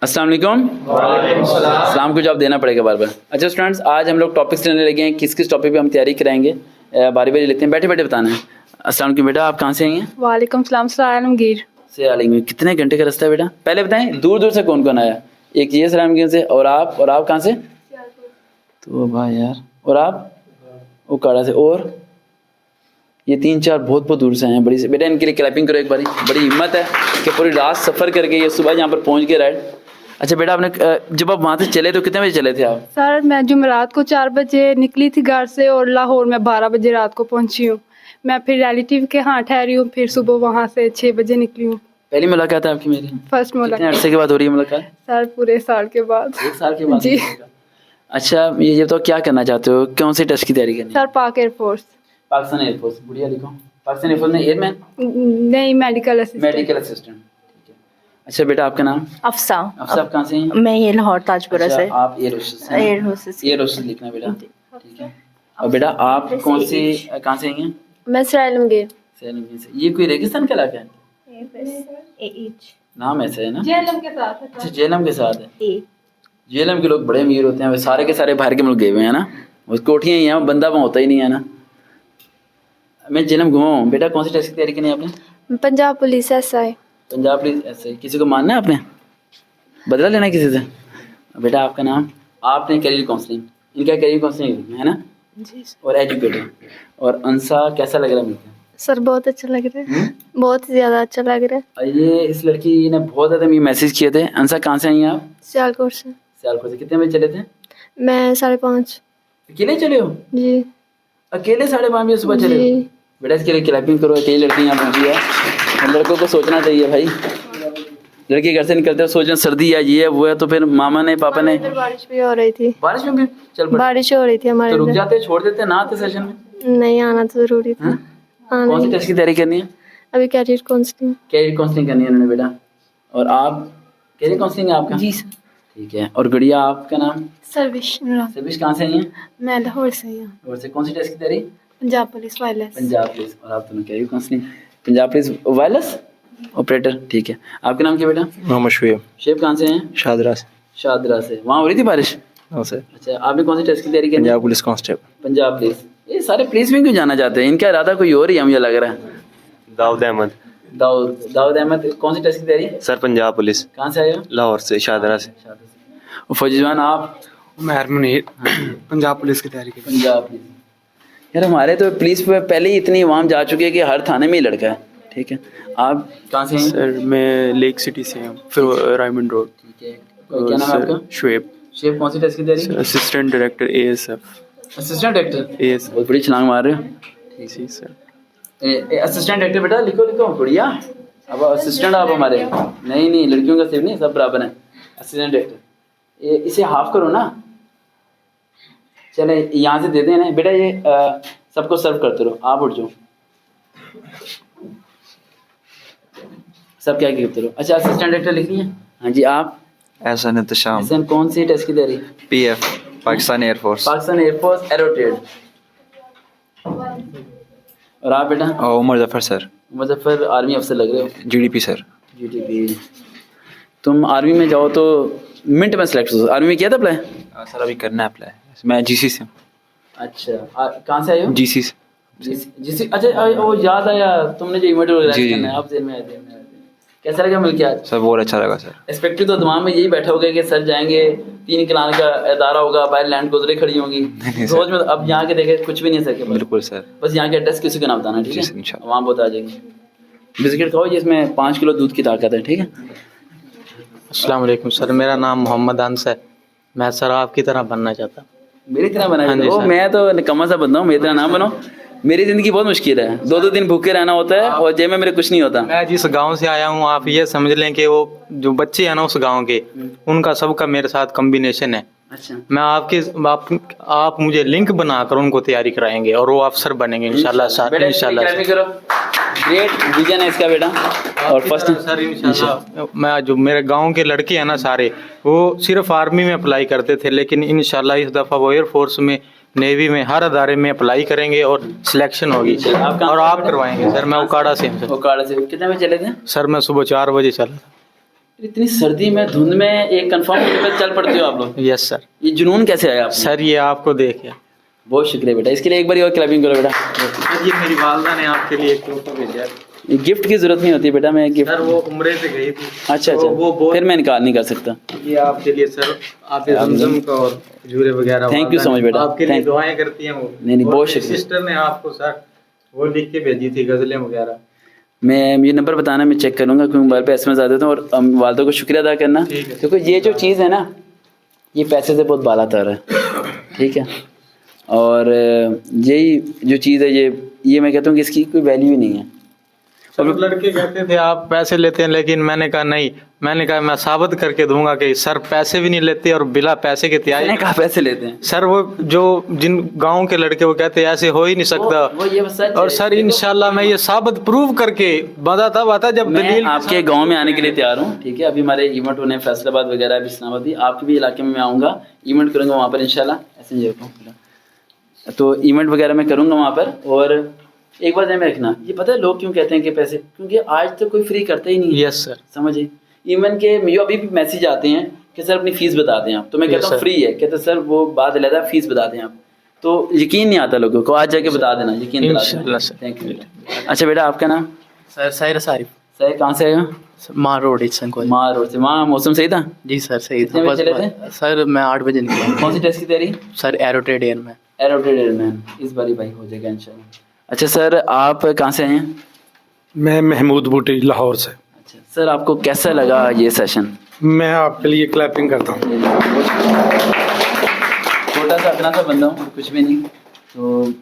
अस्सलाम वालेकुम। सलाम को जवाब देना पड़ेगा बार बार। अच्छा स्टूडेंट्स, आज हम लोग टॉपिक्स लेने लगे हैं। किस किस टॉपिक पे हम तैयारी कराएंगे, बारी बारी लेते हैं। बैठे बैठे बताना है। अस्सलाम वालेकुम बेटा, आप कहाँ से आई हैं? वालेकुम सलाम, आलमगीर से आलमगीर। कितने घंटे का रास्ता है बेटा? पहले बताएं दूर दूर से कौन कौन आया। एक ये आलमगीर से, और आप कहाँ से? तो भाई यार, और आप उकाड़ा से, और ये 3-4 बहुत बहुत दूर से आए हैं। बड़ी से बेटा, इनके लिए क्लैपिंग करो एक बारी। बड़ी हिम्मत है कि पूरी रात सफ़र करके ये सुबह यहाँ पर पहुँच गए राइट। अच्छा बेटा, आपने जब आप वहाँ से चले तो कितने बजे चले थे आप? सर मैं जुमेरात को 4 बजे निकली थी घर से और लाहौर में 12 बजे रात को पहुंची हूँ। मैं फिर रिलेटिव के यहाँ ठहरी हूँ, फिर सुबह वहाँ से 6 बजे निकली हूँ। पहली मुलाकात है आपकी मेरी? फर्स्ट कितने मुलाकात अरसे के बाद हो रही है मुलाकात? सर पूरे साल के बाद। 1 साल के बाद जी। अच्छा ये तो क्या करना चाहते हो, कौन से टेस्ट की तैयारी करनी है? सर पाक एयरफोर्स। पाकिस्तान एयरफोर्स, बढ़िया लिखो। पाकिस्तान एयरफोर्स में एयरमैन? नहीं, मेडिकल असिस्टेंट। मेडिकल असिस्टेंट, ठीक है। अच्छा बेटा, आपका नाम? अफसा। अफसा, आप कहाँ से हैं? मैं ये लाहौर ताजपुरा से। आप एयर होस्टेस हैं? Air hostess. एयर होस्टेस लिखना बेटा, ठीक है। और बेटा आप कौन सी कहाँ से आई हैं? मैं आलमगीर। सैलम से। ये कोई रेगिस्तान का इलाका है? नाम ऐसा है ना? जेएलएम के साथ। अच्छा जेएलएम के साथ है। जेएलएम के लोग बड़े अमीर होते हैं, वे सारे के सारे बाहर के मुल्क गए हुए हैं ना। उस कोठियाँ यहाँ बंदा वहाँ होता ही नहीं है ना। मैं जेएलएम घुमा हूँ। बेटा कौन सी टेस्ट की तैयारी करनी है आपने? Punjab police SI. Punjab police ऐसे। किसी को मानना है आपने? बदला लेना है किसी से? बेटा आपका नाम? आपने करियर काउंसलिंग, इनका करियर काउंसलिंग है ना जी और एजुकेटर। और अंसा कैसा लग रहा है मुझे? सर बहुत अच्छा लग रहा है, बहुत ज्यादा अच्छा लग रहा है। और ये इस लड़की ने बहुत ज़्यादा मुझे मैसेज किए थे। अंसा कहाँ से आई हैं आप? सियालकोट से। सियालकोट से। कितने बजे चले थे? मैं 5:30। अकेले चले हो? जी अकेले 5:30 बजे सुबह चले जी। हो? बेटा इसके लिए क्लैपिंग करो। अकेली लड़की यहाँ पहुँची है। लड़कों को सोचना चाहिए भाई। लड़के घर से निकलते हो सोचना सर्दी है, ये है वो है, तो फिर मामा ने पापा ने। बारिश भी हो रही थी। बारिश में भी चल पड़े? बारिश हो रही थी हमारे तो रुक इधर। जाते, छोड़ देते ना आते सेशन में? नहीं, आना तो जरूरी था। आना कौन सी ही। टेस्ट की तैयारी करनी है? अभी कैरियर काउंसलिंग। कैरियर काउंसलिंग करनी है उन्होंने बेटा। और आप कैरियर काउंसलिंग है आपका? जी सर। ठीक है। और गुड़िया आपका नाम? सर्विस। सर्विस कहाँ से आई हैं? मैं लाहौर से हूँ। और से कौन सी टेस्ट की तैयारी? Punjab police wireless. Punjab police. और आप दोनों career counselling Punjab police wireless operator, ठीक है। आपका नाम क्या बेटा? मोहम्मद शुएब। शेफ कहाँ से हैं? शादरा से। शादरा से। वहाँ हो रही थी बारिश? हाँ सर। अच्छा आपने कौन सी टेस्ट की तैयारी करनी? Punjab police constable. Punjab police. ये सारे पुलिस में क्यों जाना चाहते हैं? इनका इरादा कोई और ही है मुझे लग रहा है। दाऊद अहमद। दाऊद अहमद। कौन सी टेस्ट की तैयारी? Sir Punjab police. कहाँ से आए हो? लाहौर से, शादरा से। और फौजीवान आप? मैं मुनीर, पंजाब पुलिस की तैयारी की। पंजाब पुलिस। यार हमारे तो पुलिस पे पहले ही इतनी आवाम जा चुकी है कि हर थाने में ही लड़का है, ठीक है। आप कहाँ से हैं? सर मैं लेक सिटी से हूँ, फिर रायमंड रोड। ठीक है। क्या नाम है आपका? शुएब। शेफ कौन सी टेस्ट की तैयारी? Assistant director ASF. Assistant director. ASF. बहुत बड़ी छलांग मार रहे हो। जी सर। असिस्टेंट डायरेक्टर बेटा लिखो लिखो बढ़िया। अब असिस्टेंट आप हमारे? नहीं लड़कियों का सिर्फ नहीं, सब बराबर है। Assistant director. इसे हाफ करो ना। चले यहाँ से दे दें ना बेटा। ये सबको सर्व करते रहो। आप उठ जाओ, सब क्या करते रहो। अच्छा असिस्टेंट डायरेक्टर लिखनी है? हाँ जी। आप? एहसन इंतशाम। एहसन। कौन सी टेस्ट की तैयारी? PF, Pakistan air force. Pakistan air force arrow trade. और आप बेटा? उमर जफर सर। मुजफ्फर। आर्मी अफसर लग रहे हो। GDP sir. जीटीपी। तुम आर्मी में जाओ तो मिनट में सेलेक्ट हो। आर्मी में किया था अप्लाई? सर अभी करना है अप्लाई। मैं जीसी से हूँ। अच्छा कहाँ से आए हो? जीसी से। जीसी। अच्छा वो याद आया तुमने जो इवेंट ऑर्गेनाइज जी। करना है, आप जेल में आए थे। कैसा लगा मिलके आज? सर बहुत अच्छा लगा सर। एक्सपेक्टेड तो दिमाग में यही बैठा होगा कि सर जाएंगे, 3 कलान का इदारा होगा, बाहर लैंड गुजरे खड़ी होंगी रोज में। अब यहाँ के देखे कुछ भी नहीं सके। बिल्कुल सर। बस यहाँ के एड्रेस किसी का नाम बताना, ठीक जी, है? इंशाल्लाह। वहाँ बहुत आ जाएंगे। बिस्किट खाओ जिसमें 5 किलो दूध की ताकत है, ठीक है। अस्सलाम वालेकुम सर, मेरा नाम मोहम्मद अंस है। मैं सर आपकी तरह बनना चाहता। मेरी तरह बना? हाँ जी सर। मैं तो निकम्मा सा बंदा हूँ, मेरी तरह ना बनो। मेरी जिंदगी बहुत मुश्किल है। 2-2 दिन भूखे रहना होता है और जेब में मेरे कुछ नहीं होता। मैं जिस गांव से आया हूँ आप ये समझ लें कि वो जो बच्चे हैं ना उस गांव के, उनका सबका मेरे साथ कॉम्बिनेशन है। अच्छा। मैं आप मुझे लिंक बनाकर उनको तैयारी कराएंगे और वो अफसर बनेंगे इंशाल्लाह सर। इंशाल्लाह करो। ग्रेट विजन है इसका बेटा। और फर्स्ट सर इंशाल्लाह मैं जो मेरे गांव के लड़के हैं ना सारे, वो सिर्फ आर्मी में अप्लाई करते थे, लेकिन इंशाल्लाह इस दफ़ा वो एयरफोर्स में, नेवी में, हर अदारे में अप्लाई करेंगे और सिलेक्शन होगी और आप करवाएंगे सर। मैं उकाड़ा से हूँ सर। उकाड़ा से। कितने बजे चले थे? सर मैं सुबह 4 बजे चला था। इतनी सर्दी में धुंध में एक कंफर्म होने पे चल पड़ते हो आप लोग, यस सर। ये जुनून कैसे आया आपको? सर ये आपको देखे बहुत शुक्रिया बेटा, इसके लिए एक बार और क्लैपिंग करो बेटा। सर, ये मेरी वालदा ने आपके लिए एक तोहफा भेजा है। ये गिफ्ट की जरूरत नहीं होती बेटा, मैं गिफ्ट। सर वो उम्रे से गई थी। अच्छा तो अच्छा, वो बहुत फिर मैं इनकार नहीं कर सकता। ये आपके लिए सर, आप जमजम का और खजूरे वगैरह, Thank you so much बेटा, आपके लिए thank you। दुआएं करती हैं वो। नहीं, और बहुत मेरी शुक्रिया। सिस्टर ने आपको सर वो लिख के भेजी थी गजलें वगैरह। मैं ये नंबर बताना, मैं चेक करूंगा क्योंकि मोबाइल पे एसएमएस आ देता हूँ। और वालदा को शुक्रिया अदा करना, ठीक है। क्योंकि ये जो चीज़ है ना, ये पैसे से बहुत बाला तर है, ठीक है। और यही जो चीज़ है, ये मैं कहता हूँ कि इसकी कोई वैल्यू ही नहीं है। सब लड़के कहते थे आप पैसे लेते हैं, लेकिन मैंने कहा नहीं, मैंने कहा मैं साबित करके दूंगा कि सर पैसे भी नहीं लेते और बिना पैसे के तैयारी। मैंने कहा पैसे लेते हैं सर वो जो जिन गांव के लड़के वो कहते हैं ऐसे हो ही नहीं सकता, वो ये बस सच और है। सर इंशाल्लाह मैं ये साबित प्रूव करके मजा तब आता जब मैं दलील आपके गांव में आने के लिए तैयार हूँ, ठीक है। अभी हमारे इवेंट होने फैसलाबाद वगैरह भी, इस्लामाबाद भी, आपके भी इलाके में मैं आऊँगा, इवेंट करूँगा वहाँ पर इंशाल्लाह। ऐसे नहीं होगा तो इवेंट वगैरह मैं करूँगा वहाँ पर। और एक बार ध्यान में रखना, ये पता है लोग क्यों कहते हैं कि पैसे, क्योंकि आज तक कोई फ्री करता ही नहीं है। Yes sir. समझिए, इवन के मुझे अभी भी मैसेज आते हैं कि सर अपनी फीस बता दें आप, तो मैं कहता हूँ Yes, sir. फ्री है, कहते सर वो बात अलग है, फीस बता दें आप, तो यकीन नहीं आता लोगों को। आज जाके बता देना, यकीन दिला देना। इंशाल्लाह सर। Thank you. अच्छा बेटा, आपका नाम? सर साहिर सारिफ, सर कहाँ से आए हो? माँ रोड इसन को। माँ रोड से। वहाँ मौसम सही था? जी सर सही था। कितने बजे चले थे? सर मैं 8 बजे निकला। कौन सी टेस्ट की तैयारी? सर एरोट्रेड एयर में। एरोट्रेड एयरमैन, इस बारी भाई हो जाएगा इंशाल्लाह। अच्छा सर, आप कहाँ से आए हैं? मैं महमूद बूटी लाहौर से। अच्छा सर, आपको कैसा लगा ये सेशन? मैं आपके लिए क्लैपिंग करता हूँ। छोटा सा अपना सा बंदा हूँ, कुछ भी नहीं, तो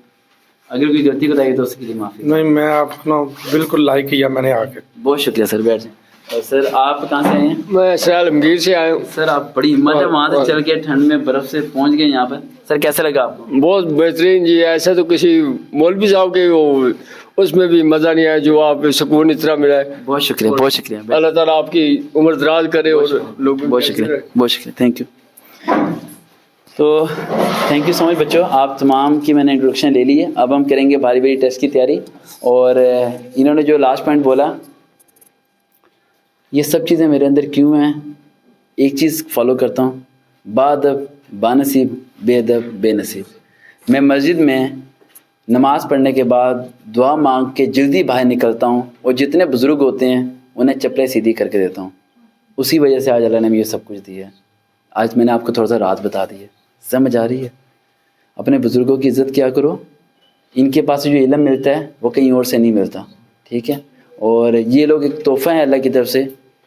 अगर कोई गलती बताई तो उसके लिए माफ़ी। नहीं, मैं आपको बिल्कुल लाइक किया मैंने आके। बहुत शुक्रिया सर, बैठ जाएं। और सर आप कहाँ से आए हैं? मैं सरालमगीर से आया हूँ। सर आप बड़ी हिम्मत है, वहाँ से चल के ठंड में बर्फ से पहुँच गए यहाँ पर। सर कैसा लगा आपको? बहुत बेहतरीन जी, ऐसा तो किसी मौलवी साहब के वो उसमें भी मज़ा नहीं आया जो आप सुकून इतना मिला है। बहुत शुक्रिया, बहुत शुक्रिया। अल्लाह ताला आपकी उम्र दराज करे और लोग बहुत शुक्रिया, बहुत शुक्रिया, थैंक यू। तो थैंक यू सो मच बच्चों, आप तमाम की मैंने इंट्रोडक्शन ले ली है। अब हम करेंगे भारी भारी टेस्ट की तैयारी। और इन्होंने जो लास्ट पॉइंट बोला, ये सब चीज़ें मेरे अंदर क्यों हैं? एक चीज़ फॉलो करता हूँ, बादब बानसीब बेदब बेनसीब। मैं मस्जिद में नमाज़ पढ़ने के बाद दुआ मांग के जल्दी बाहर निकलता हूँ, और जितने बुज़ुर्ग होते हैं उन्हें चप्पलें सीधी करके देता हूँ। उसी वजह से आज अल्लाह ने मुझे सब कुछ दिया है। आज मैंने आपको थोड़ा सा राज बता दी है, समझ आ रही है? अपने बुज़ुर्गों की इज़्ज़त क्या करो, इनके पास से जो इल्म मिलता है वो कहीं और से नहीं मिलता, ठीक है। और ये लोग एक तोहफ़ा है अल्लाह की तरफ से,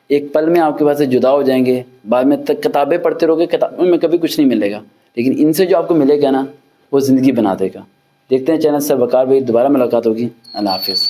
एक पल में आपके पास से जुदा हो जाएंगे। बाद में तक किताबें पढ़ते रहोगे, किताबों में कभी कुछ नहीं मिलेगा, लेकिन इनसे जो आपको मिलेगा ना, वो ज़िंदगी बना देगा। देखते हैं चैनल से वकार भाई, दोबारा मुलाकात होगी। अल्लाह हाफिज़।